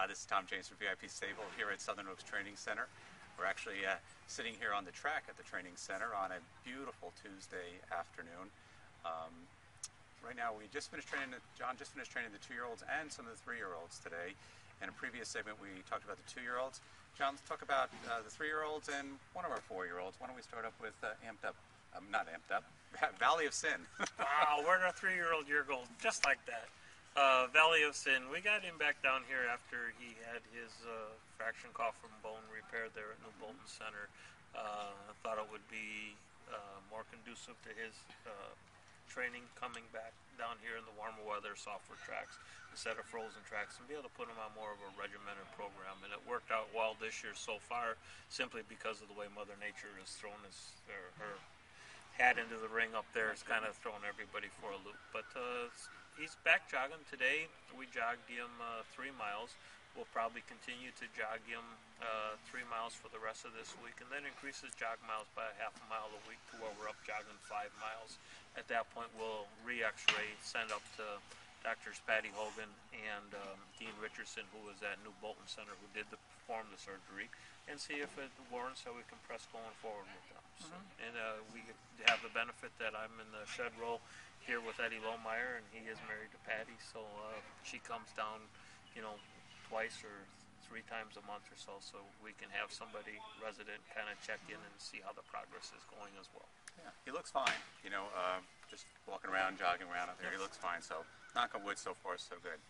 This is Tom James from VIP Stable here at Southern Oaks Training Center. We're actually sitting here on the track at the training center on a beautiful Tuesday afternoon. Right now, we just finished training. John just finished training the 2-year-olds and some of the 3-year-olds today. In a previous segment, we talked about the 2-year-olds. John, let's talk about the 3-year-olds and one of our 4-year-olds. Why don't we start up with not Amped Up, Valley of Sin. Wow, we're in our 3-year-old year goal, just like that. Valley of Sin. We got him back down here after he had his fraction collar bone repaired there at New Bolton Center. I thought it would be more conducive to his training coming back down here in the warmer weather, softer tracks instead of frozen tracks, and be able to put him on more of a regimented program. And it worked out well this year so far, simply because of the way Mother Nature has thrown her hat into the ring up there. It's kind of thrown everybody for a loop. But he's back jogging today. We jogged him 3 miles. We'll probably continue to jog him 3 miles for the rest of this week, and then increase his jog miles by a half a mile a week to where we're up jogging 5 miles. At that point, we'll re-X-ray, send up to Drs. Patty Hogan and Dean Richardson, who was at New Bolton Center, who did perform the surgery, and see if it warrants how we can press going forward with them. So, and we have the benefit that I'm in the shed row here with Eddie Lohmeyer, and he is married to Patty, so she comes down, twice or 3 times a month or so we can have somebody resident kind of check in and see how the progress is going as well. Yeah, he looks fine. Just walking around, jogging around up there, he looks fine. So, knock on wood, so far, so good.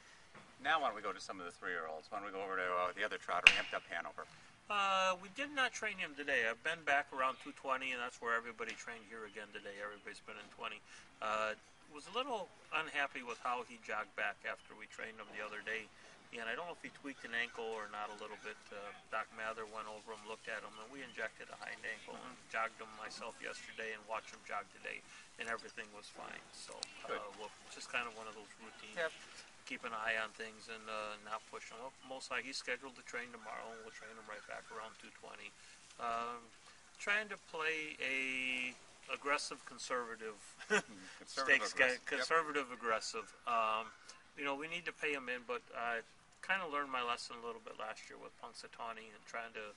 Now, why don't we go to some of the 3-year-olds? Why don't we go over to the other trotter, Amped Up Hanover? We did not train him today. I've been back around 220, and that's where everybody trained here again today. Everybody's been in 20. Was a little unhappy with how he jogged back after we trained him the other day. And I don't know if he tweaked an ankle or not a little bit. Doc Mather went over him, looked at him, and we injected a hind ankle and jogged him myself yesterday and watched him jog today, and everything was fine. So we'll just kind of one of those routines. Yep. Keep an eye on things and not push him. Well, most likely he's scheduled to train tomorrow, and we'll train him right back around 220. Trying to play a aggressive conservative conservative aggressive. We need to pay him in, but I kind of learned my lesson a little bit last year with Punxsutawney and trying to,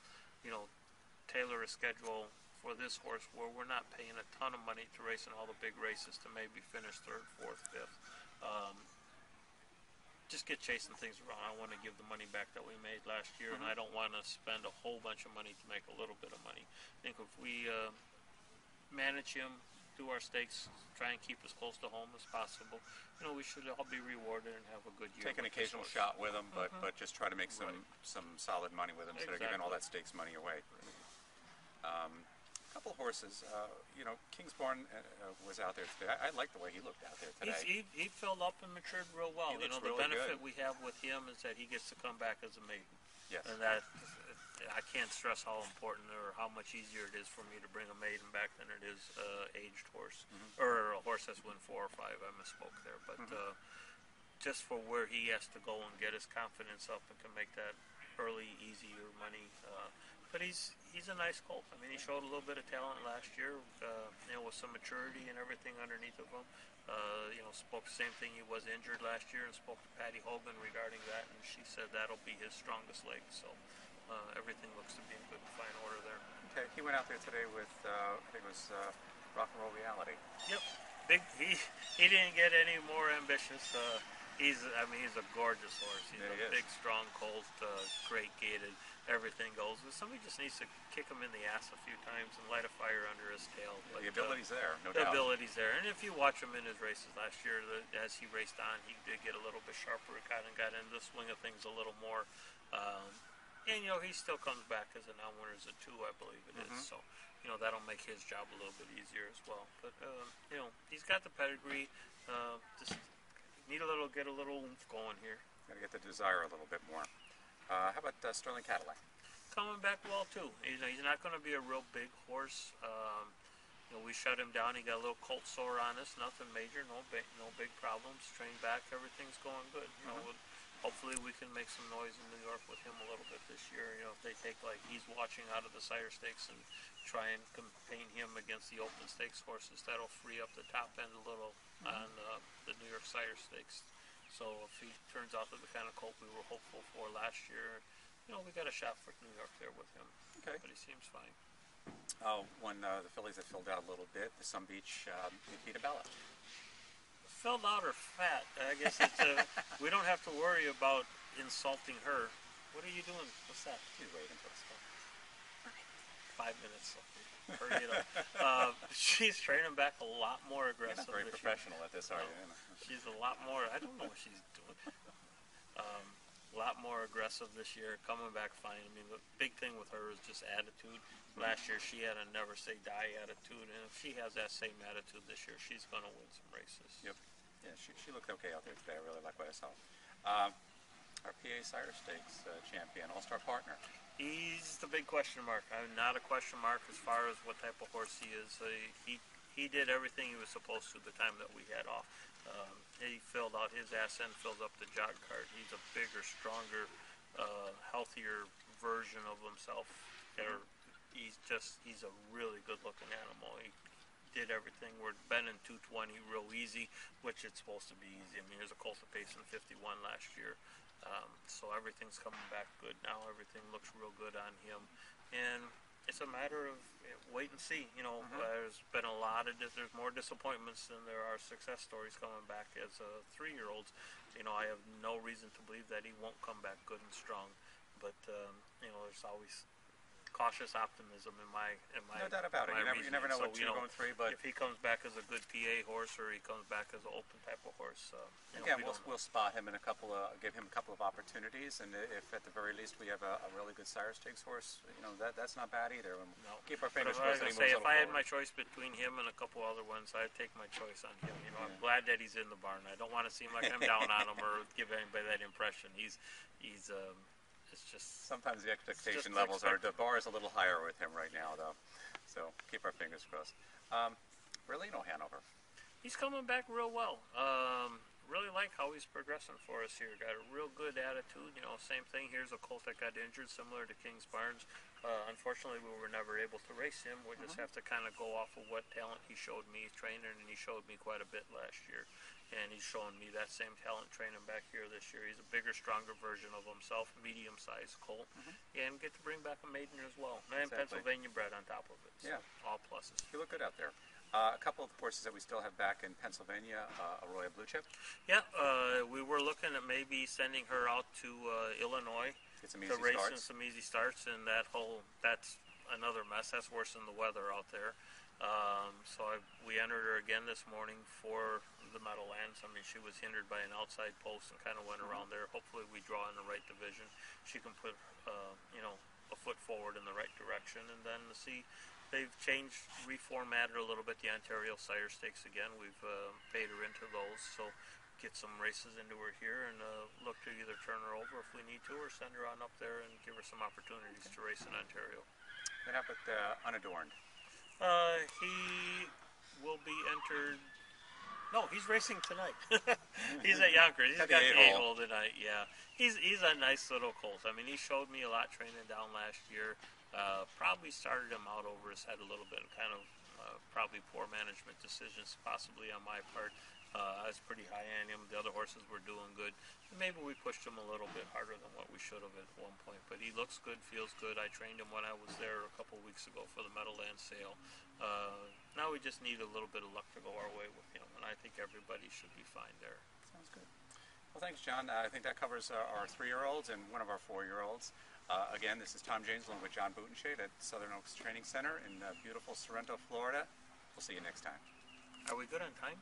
tailor a schedule for this horse where we're not paying a ton of money to race in all the big races to maybe finish 3rd, 4th, 5th. Just get chasing things around. I want to give the money back that we made last year, and I don't want to spend a whole bunch of money to make a little bit of money. I think if we manage him, do our stakes, try and keep as close to home as possible, we should all be rewarded and have a good year. Take an occasional shot with him, but just try to make some solid money with him instead of giving all that stakes money away. A couple horses, Kingsborn was out there today. I like the way he looked out there today. He filled up and matured real well. The really benefit we have with him is that he gets to come back as a maiden. Yes. And that I can't stress how important or how much easier it is for me to bring a maiden back than it is aged horse or a horse that's won 4 or 5. I misspoke there, but just for where he has to go and get his confidence up and can make that early, easier money. But he's a nice colt. I mean, he showed a little bit of talent last year, with some maturity and everything underneath of him. Spoke the same thing. He was injured last year, and spoke to Patty Hogan regarding that, and she said that'll be his strongest leg. So everything looks to be in good, fine order there. Okay, he went out there today with I think it was Rock and Roll Reality. Yep, big. He didn't get any more ambitious. He's a gorgeous horse. He's a big, strong colt, great gated. Everything goes. Somebody just needs to kick him in the ass a few times and light a fire under his tail. But, the ability's there, no doubt. The doubt. ability's there. And if you watch him in his races last year, as he raced on, he did get a little bit sharper. Kind of got into the swing of things a little more. And, he still comes back as a non-winner as a 2, I believe it is. So, that'll make his job a little bit easier as well. But, he's got the pedigree. Just need get a little oomph going here. Got to get the desire a little bit more. How about Sterling Cadillac? Coming back well too. He's not going to be a real big horse. We shut him down. He got a little colt sore on us. Nothing major. No big problems. Trained back. Everything's going good. Hopefully we can make some noise in New York with him a little bit this year. If they take he's watching out of the sire stakes and try and campaign him against the open stakes horses, that'll free up the top end a little on the New York sire stakes. So if he turns out to the kind of colt we were hopeful for last year, we got a shot for New York there with him. Okay. But he seems fine. When the fillies have filled out a little bit, the Sun Beach Nikita Bella. Filled out or fat? I guess it's we don't have to worry about insulting her. What are you doing? What's that? She's waiting for us. 5 minutes. Hurry it up. She's training back a lot more aggressive. You're not very professional at this, are you? She's a lot more. I don't know what she's doing. A lot more aggressive this year, coming back fine. I mean, the big thing with her is just attitude. Last year, she had a never say die attitude, and if she has that same attitude this year, she's going to win some races. Yep. Yeah, she looked okay out there today. I really like what I saw. Our PA Sire Stakes champion, all-star partner. He's the big question mark. I'm not a question mark as far as what type of horse he is. He did everything he was supposed to the time that we had off. He filled out his ass end, filled up the jog cart. He's a bigger, stronger, healthier version of himself. He's a really good-looking animal. He did everything. We're been in 220 real easy, which it's supposed to be easy. I mean, there's a colt that paced in 51 last year. So everything's coming back good now. Everything looks real good on him. And it's a matter of wait and see. There's been there's more disappointments than there are success stories coming back as 3-year-olds. I have no reason to believe that he won't come back good and strong. But, there's always cautious optimism in my no doubt about it. You never know what 2 going 3, but if he comes back as a good PA horse or he comes back as an open type of horse, again, we'll spot him in give him a couple of opportunities, and if at the very least we have a really good Sire Stakes horse, that's not bad either. No. Keep our fingers crossed that he moves if I had forward. my choice between him and a couple other ones, I'd take my choice on him. I'm glad that he's in the barn. I don't want to seem like I'm down on him or give anybody that impression. It's just sometimes the expectation levels the bar is a little higher with him right now, though. So keep our fingers crossed. Relino Hanover. He's coming back real well. Really like how he's progressing for us here. Got a real good attitude. Same thing. Here's a colt that got injured, similar to King's Barnes. Unfortunately, we were never able to race him. We just have to kind of go off of what talent he showed me training, and he showed me quite a bit last year. And he's showing me that same talent training back here this year. He's a bigger, stronger version of himself, medium-sized colt, and get to bring back a maiden as well. And Pennsylvania bred on top of it. So all pluses. You look good out there. A couple of horses that we still have back in Pennsylvania, Arroyo Blue Chip. Yeah, we were looking at maybe sending her out to Illinois to race starts. in some easy starts, and that's another mess. That's worse than the weather out there. We entered her again this morning for the Meadowlands. I mean, she was hindered by an outside post and kind of went around there. Hopefully we draw in the right division. She can put, a foot forward in the right direction, and then they've reformatted a little bit the Ontario Sire Stakes again. We've paid her into those, so get some races into her here and look to either turn her over if we need to or send her on up there and give her some opportunities to race in Ontario. Then how about Unadorned? He will be entered. No, he's racing tonight. He's at Yonkers. He's got the 8-hole tonight. Yeah, he's a nice little colt. I mean, he showed me a lot training down last year. Probably started him out over his head a little bit, and kind of probably poor management decisions, possibly on my part. I was pretty high on him. The other horses were doing good. And maybe we pushed him a little bit harder than what we should have at one point. But he looks good, feels good. I trained him when I was there a couple weeks ago for the Meadowlands sale. Now we just need a little bit of luck to go our way with him, and I think everybody should be fine there. Sounds good. Well, thanks, John. I think that covers our 3-year-olds and one of our 4-year-olds. Again, this is Tom James along with John Butenschoen at Southern Oaks Training Center in beautiful Sorrento, Florida. We'll see you next time. Are we good on time?